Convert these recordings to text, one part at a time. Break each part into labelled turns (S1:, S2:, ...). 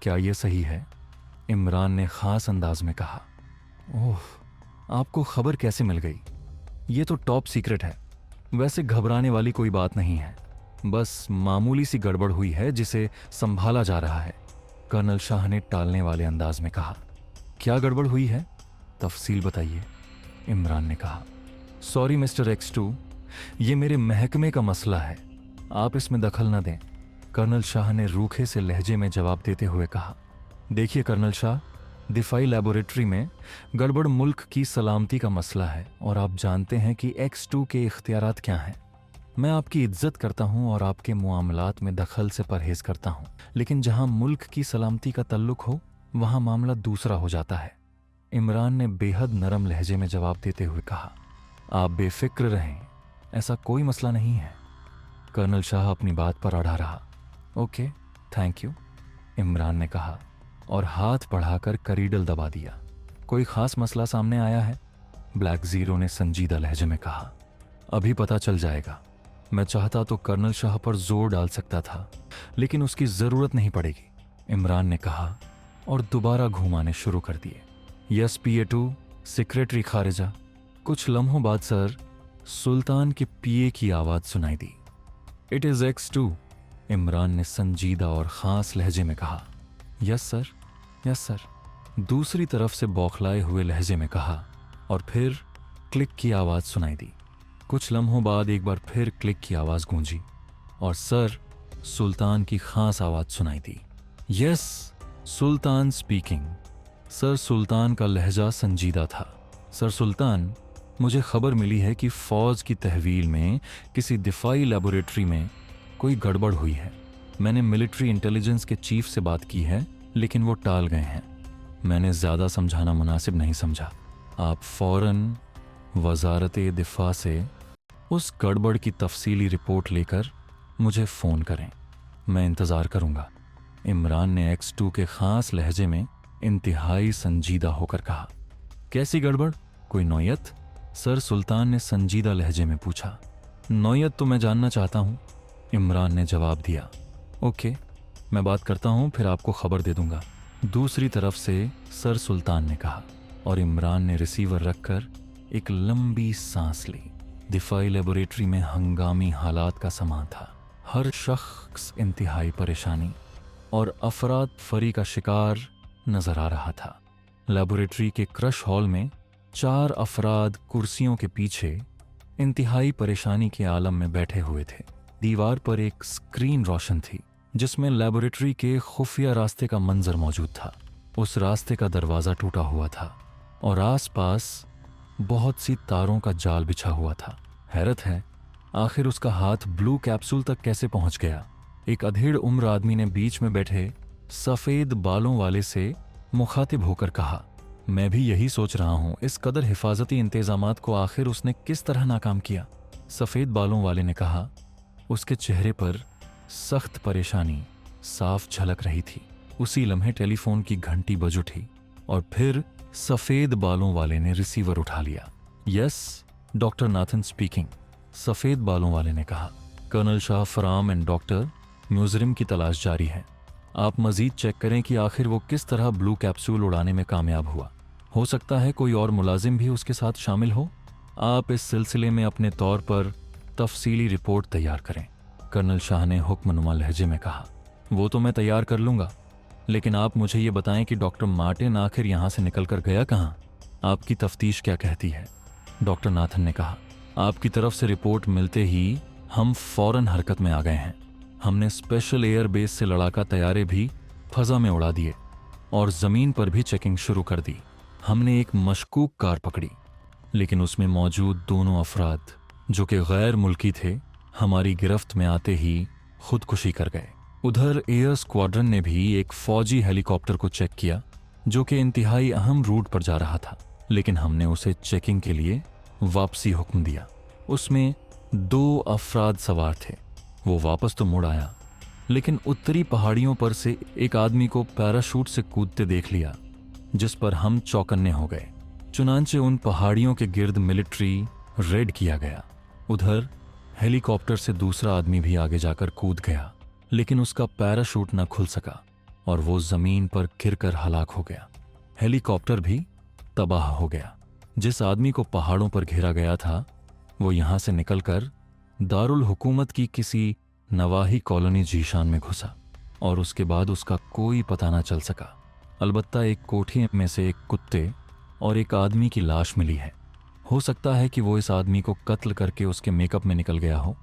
S1: क्या ये सही है? इमरान ने खास अंदाज में कहा। ओह, आपको खबर कैसे मिल गई? ये तो टॉप सीक्रेट है। वैसे घबराने वाली कोई बात नहीं है, बस मामूली सी गड़बड़ हुई है जिसे संभाला जा रहा है, कर्नल शाह ने टालने वाले अंदाज में कहा। क्या गड़बड़ हुई है? तफसील बताइए, इमरान ने कहा। सॉरी मिस्टर X2, ये मेरे महकमे का मसला है, आप इसमें दखल न दें, कर्नल शाह ने रूखे से लहजे में जवाब देते हुए कहा। देखिए कर्नल शाह, दिफाई लैबोरेटरी में गड़बड़ मुल्क की सलामती का मसला है और आप जानते हैं कि X2 के इख्तियारात क्या हैं। मैं आपकी इज्जत करता हूं और आपके मुआमलात में दखल से परहेज करता हूं, लेकिन जहां मुल्क की सलामती का तल्लुक हो वहां मामला दूसरा हो जाता है, इमरान ने बेहद नरम लहजे में जवाब देते हुए कहा। आप बेफिक्र रहें, ऐसा कोई मसला नहीं है। कर्नल शाह अपनी बात पर अड़ा रहा। ओके, थैंक यू, इमरान ने कहा और हाथ बढ़ाकर करीडल दबा दिया। कोई खास मसला सामने आया है? ब्लैक जीरो ने संजीदा लहजे में कहा। अभी पता चल जाएगा। मैं चाहता तो कर्नल शाह पर जोर डाल सकता था, लेकिन उसकी जरूरत नहीं पड़ेगी, इमरान ने कहा और दोबारा घुमाने शुरू कर दिए। यस PA2, सेक्रेटरी खारिजा। कुछ लम्हों बाद सर, सुल्तान के PA की आवाज सुनाई दी। इट इज X2, इमरान ने संजीदा और खास लहजे में कहा। यस सर, यस सर, दूसरी तरफ से बौखलाए हुए लहजे में कहा और फिर क्लिक की आवाज सुनाई दी। कुछ लम्हों बाद एक बार फिर क्लिक की आवाज गूंजी और सर, सुल्तान की खास आवाज सुनाई दी। यस, सुल्तान स्पीकिंग। सर, सुल्तान का लहजा संजीदा था। सर सुल्तान, मुझे खबर मिली है कि फौज की तहवील में किसी दिफाई लैबोरेटरी में कोई गड़बड़ हुई है। मैंने मिलिट्री इंटेलिजेंस के चीफ से बात की है, लेकिन वो टाल गए हैं। मैंने ज़्यादा समझाना मुनासिब नहीं समझा। आप फौरन वजारत दिफा से उस गड़बड़ की तफसीली रिपोर्ट लेकर मुझे फ़ोन करें। मैं इंतज़ार करूँगा, इमरान ने X2 के ख़ास लहजे में इंतहाई संजीदा होकर कहा। कैसी गड़बड़? कोई नौयत? सर, सुल्तान ने संजीदा लहजे में पूछा। नौयत तो मैं जानना चाहता हूँ, इमरान ने जवाब दिया। ओके, मैं बात करता हूँ, फिर आपको खबर दे दूंगा, दूसरी तरफ से सर सुल्तान ने कहा और इमरान ने रिसीवर रखकर एक लंबी सांस ली। दिफाई लेबोरेटरी में हंगामी हालात का समा था। हर शख्स इंतहाई परेशानी और अफराद फरी का शिकार नजर आ रहा था। लेबोरेटरी के क्रश हॉल में 4 अफराद कुर्सियों के पीछे इंतहाई परेशानी के आलम में बैठे हुए थे। दीवार पर एक स्क्रीन रोशन थी जिसमें लेबोरेटरी के खुफिया रास्ते का मंजर मौजूद था। उस रास्ते का दरवाज़ा टूटा हुआ था और आसपास बहुत सी तारों का जाल बिछा हुआ था। हैरत है, आखिर उसका हाथ ब्लू कैप्सूल तक कैसे पहुंच गया? एक अधेड़ उम्र आदमी ने बीच में बैठे सफ़ेद बालों वाले से मुखातिब होकर कहा। मैं भी यही सोच रहा हूं, इस कदर हिफाजती इंतजामात को आखिर उसने किस तरह नाकाम किया? सफ़ेद बालों वाले ने कहा। उसके चेहरे पर सख्त परेशानी साफ झलक रही थी। उसी लम्हे टेलीफोन की घंटी बज उठी और फिर सफ़ेद बालों वाले ने रिसीवर उठा लिया। यस, डॉक्टर नाथन स्पीकिंग, सफ़ेद बालों वाले ने कहा। Colonel Shah Faram and doctor, museum की तलाश जारी है। आप मजीद चेक करें कि आखिर वो किस तरह ब्लू कैप्सूल उड़ाने में कामयाब हुआ। हो सकता है कोई और मुलाजिम भी उसके साथ शामिल हो। आप इस सिलसिले में अपने तौर पर तफसीली रिपोर्ट तैयार करें, कर्नल शाह ने हुक्मनुमा लहजे में कहा। वो तो मैं तैयार कर लूँगा, लेकिन आप मुझे ये बताएं कि डॉक्टर मार्टिन आखिर यहाँ से निकल कर गया कहाँ? आपकी तफ्तीश क्या कहती है? डॉक्टर नाथन ने कहा। आपकी तरफ से रिपोर्ट मिलते ही हम फौरन हरकत में आ गए हैं। हमने स्पेशल एयर बेस से लड़ाका तैयारे भी फजा में उड़ा दिए और ज़मीन पर भी चेकिंग शुरू कर दी। हमने एक मशकूक कार पकड़ी, लेकिन उसमें मौजूद दोनों अफराद जो कि गैर मुल्की थे, हमारी गिरफ्त में आते ही खुदकुशी कर गए। उधर एयर स्क्वाड्रन ने भी एक फौजी हेलीकॉप्टर को चेक किया जो कि इंतहाई अहम रूट पर जा रहा था, लेकिन हमने उसे चेकिंग के लिए वापसी हुक्म दिया। उसमें 2 अफराद सवार थे। वो वापस तो मुड़ आया, लेकिन उत्तरी पहाड़ियों पर से एक आदमी को पैराशूट से कूदते देख लिया, जिस पर हम चौकन्ने हो गए। चुनांचे उन पहाड़ियों के गिर्द मिलिट्री रेड किया गया। उधर हेलीकॉप्टर से दूसरा आदमी भी आगे जाकर कूद गया, लेकिन उसका पैराशूट न खुल सका। और वो जमीन पर गिरकर हलाक हो गया। हेलीकॉप्टर भी तबाह हो गया। जिस आदमी को पहाड़ों पर घेरा गया था वो यहां से निकलकर दारुल हुकूमत की किसी नवाही कॉलोनी जीशान में घुसा और उसके बाद उसका कोई पता ना चल सका। अलबत्ता एक कोठी में से एक कुत्ते और एक आदमी की लाश मिली है। हो सकता है कि वो इस आदमी को कत्ल करके उसके मेकअप में निकल गया हो।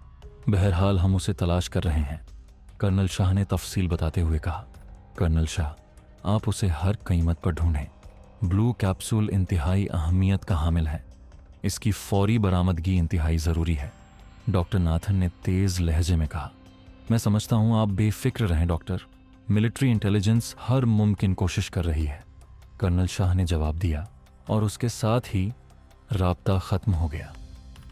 S1: बहरहाल हम उसे तलाश कर रहे हैं, कर्नल शाह ने तफसील बताते हुए कहा। कर्नल शाह, आप उसे हर कीमत पर ढूंढें। ब्लू कैप्सूल इंतहाई अहमियत का हामिल है। इसकी फौरी बरामदगी इंतहाई ज़रूरी है, डॉक्टर नाथन ने तेज़ लहजे में कहा। मैं समझता हूं, आप बेफिक्र रहें डॉक्टर। मिलिट्री इंटेलिजेंस हर मुमकिन कोशिश कर रही है, कर्नल शाह ने जवाब दिया और उसके साथ ही राब्ता ख़त्म हो गया।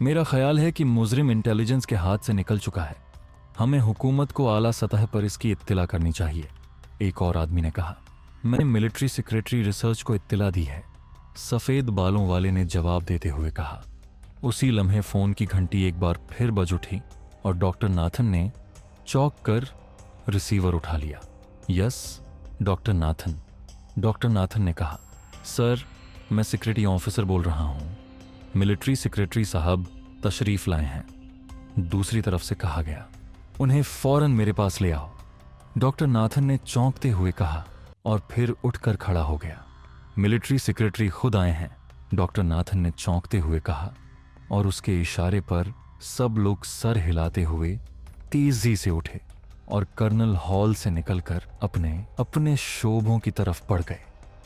S1: मेरा ख्याल है कि मुजरिम इंटेलिजेंस के हाथ से निकल चुका है। हमें हुकूमत को आला सतह पर इसकी इत्तिला करनी चाहिए, एक और आदमी ने कहा। मैंने मिलिट्री सेक्रेटरी रिसर्च को इत्तिला दी है, सफ़ेद बालों वाले ने जवाब देते हुए कहा। उसी लम्हे फ़ोन की घंटी एक बार फिर बज उठी और डॉक्टर नाथन ने चौंक कर रिसीवर उठा लिया। Yes doctor Nathan, doctor Nathan ने कहा। सर, मैं सिक्योरिटी ऑफिसर बोल रहा हूँ। मिलिट्री सेक्रेटरी साहब तशरीफ़ लाए हैं, दूसरी तरफ से कहा गया। उन्हें फ़ौरन मेरे पास ले आओ, डॉक्टर नाथन ने चौंकते हुए कहा और फिर उठकर खड़ा हो गया। मिलिट्री सेक्रेटरी खुद आए हैं, डॉक्टर नाथन ने चौंकते हुए कहा और उसके इशारे पर सब लोग सर हिलाते हुए तेजी से उठे और कर्नल हॉल से निकलकर अपने अपने शोभों की तरफ बढ़ गए।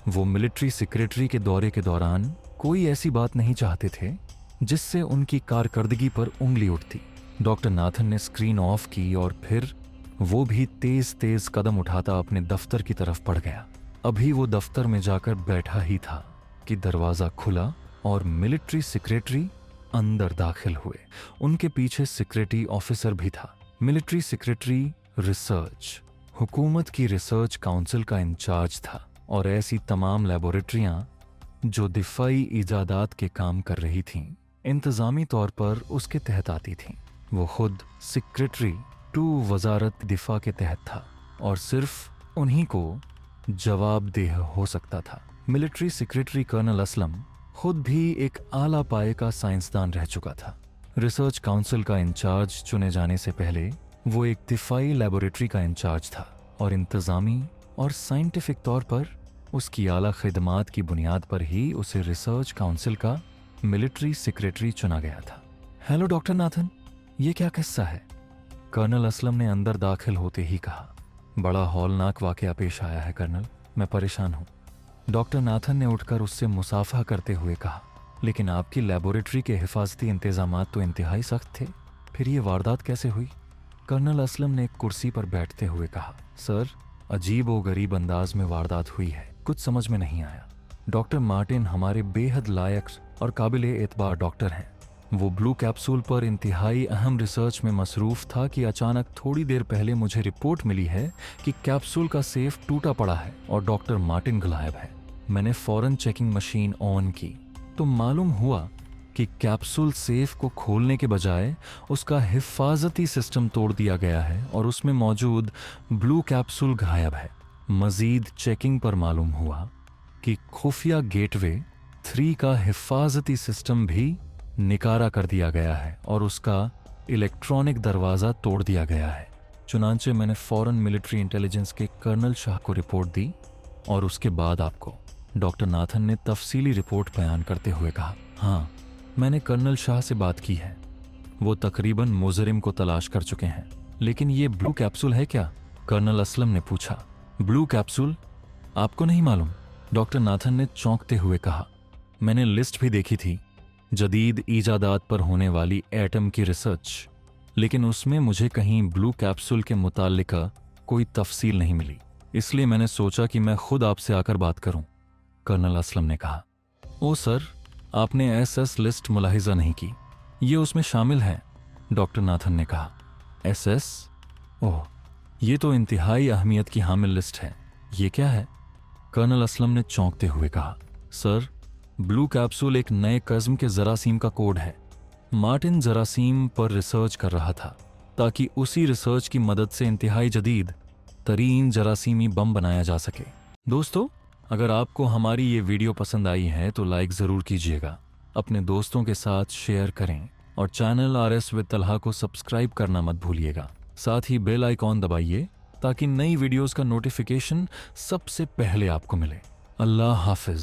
S1: वो मिलिट्री सेक्रेटरी के दौरे के दौरान कोई ऐसी बात नहीं चाहते थे जिससे उनकी कारकर्दगी पर उंगली उठती। डॉक्टर नाथन ने स्क्रीन ऑफ की और फिर वो भी तेज तेज कदम उठाता अपने दफ्तर की तरफ बढ़ गया। अभी वो दफ्तर में जाकर बैठा ही था कि दरवाजा खुला और मिलिट्री सेक्रेटरी अंदर दाखिल हुए। उनके पीछे सिक्योरिटी ऑफिसर भी था। मिलिट्री सेक्रेटरी रिसर्च, हुकूमत की रिसर्च काउंसिल का इंचार्ज था और ऐसी तमाम लैबोरेटरियां जो दिफाई इजादात के काम कर रही थीं, इंतज़ामी तौर पर उसके तहत आती थीं। वो खुद सेक्रेटरी टू वजारत दिफा के तहत था और सिर्फ उन्हीं को जवाबदेह हो सकता था। मिलिट्री सेक्रेटरी कर्नल असलम खुद भी एक आला पाए का साइंसदान रह चुका था। रिसर्च काउंसिल का इंचार्ज चुने जाने से पहले वो एक दिफाई लैबोरेटरी का इंचार्ज था और इंतज़ामी और साइंटिफिक तौर पर उसकी आला खिदमात की बुनियाद पर ही उसे रिसर्च काउंसिल का मिलिट्री सेक्रेटरी चुना गया था। हेलो डॉक्टर नाथन, ये क्या किस्सा है? कर्नल असलम ने अंदर दाखिल होते ही कहा। बड़ा हौलनाक वाकया पेश आया है कर्नल, मैं परेशान हूँ। डॉक्टर नाथन ने उठकर उससे मुसाफा करते हुए कहा। लेकिन आपकी लैबोरेटरी के हिफाजती इंतजामात तो इंतहाई सख्त थे, फिर ये वारदात कैसे हुई? कर्नल असलम ने एक कुर्सी पर बैठते हुए कहा। सर, अजीब व गरीब अंदाज में वारदात हुई है, कुछ समझ में नहीं आया। डॉक्टर मार्टिन हमारे बेहद लायक और काबिल एतबार डॉक्टर हैं। वो ब्लू कैप्सूल पर इंतहाई अहम रिसर्च में मसरूफ़ था कि अचानक थोड़ी देर पहले मुझे रिपोर्ट मिली है कि कैप्सूल का सेफ टूटा पड़ा है और डॉक्टर मार्टिन गायब है। मैंने फ़ौरन चेकिंग मशीन ऑन की तो मालूम हुआ कि कैप्सूल सेफ को खोलने के बजाय उसका हिफाजती सिस्टम तोड़ दिया गया है और उसमें मौजूद ब्लू कैप्सूल गायब है। मज़ीद चेकिंग पर मालूम हुआ कि खुफिया गेटवे 3 का हिफाजती सिस्टम भी निकारा कर दिया गया है और उसका इलेक्ट्रॉनिक दरवाज़ा तोड़ दिया गया है। चुनांचे मैंने फ़ौरन मिलिट्री इंटेलिजेंस के कर्नल शाह को रिपोर्ट दी और उसके बाद आपको। डॉक्टर नाथन ने तफसीली रिपोर्ट बयान करते हुए कहा। हाँ, मैंने कर्नल शाह से बात की है, वो तकरीबन मुजरिम को तलाश कर चुके हैं। लेकिन ये ब्लू कैप्सूल है क्या? कर्नल असलम ने पूछा। ब्लू कैप्सूल आपको नहीं मालूम? डॉक्टर नाथन ने चौंकते हुए कहा। मैंने लिस्ट भी देखी थी, जदीद ईजादात पर होने वाली एटम की रिसर्च, लेकिन उसमें मुझे कहीं ब्लू कैप्सूल के मुताल्लिका कोई तफसील नहीं मिली, इसलिए मैंने सोचा कि मैं खुद आपसे आकर बात करूं। कर्नल असलम ने कहा। ओ सर, आपने एसएस लिस्ट मुलाहिजा नहीं की, ये उसमें शामिल है, डॉक्टर नाथन ने कहा। एसएस? ओह, ये तो इंतहाई अहमियत की हामिल लिस्ट है, ये क्या है? कर्नल असलम ने चौंकते हुए कहा। सर, ब्लू कैप्सूल एक नए कस्म के जरासीम का कोड है। मार्टिन जरासीम पर रिसर्च कर रहा था ताकि उसी रिसर्च की मदद से इंतहाई जदीद तरीन जरासीमी बम बनाया जा सके। दोस्तों, अगर आपको हमारी ये वीडियो पसंद आई है तो लाइक ज़रूर कीजिएगा, अपने दोस्तों के साथ शेयर करें और चैनल RS विद तलहा को सब्सक्राइब करना मत भूलिएगा। साथ ही बेल आइकॉन दबाइए ताकि नई वीडियोस का नोटिफिकेशन सबसे पहले आपको मिले। अल्लाह हाफिज।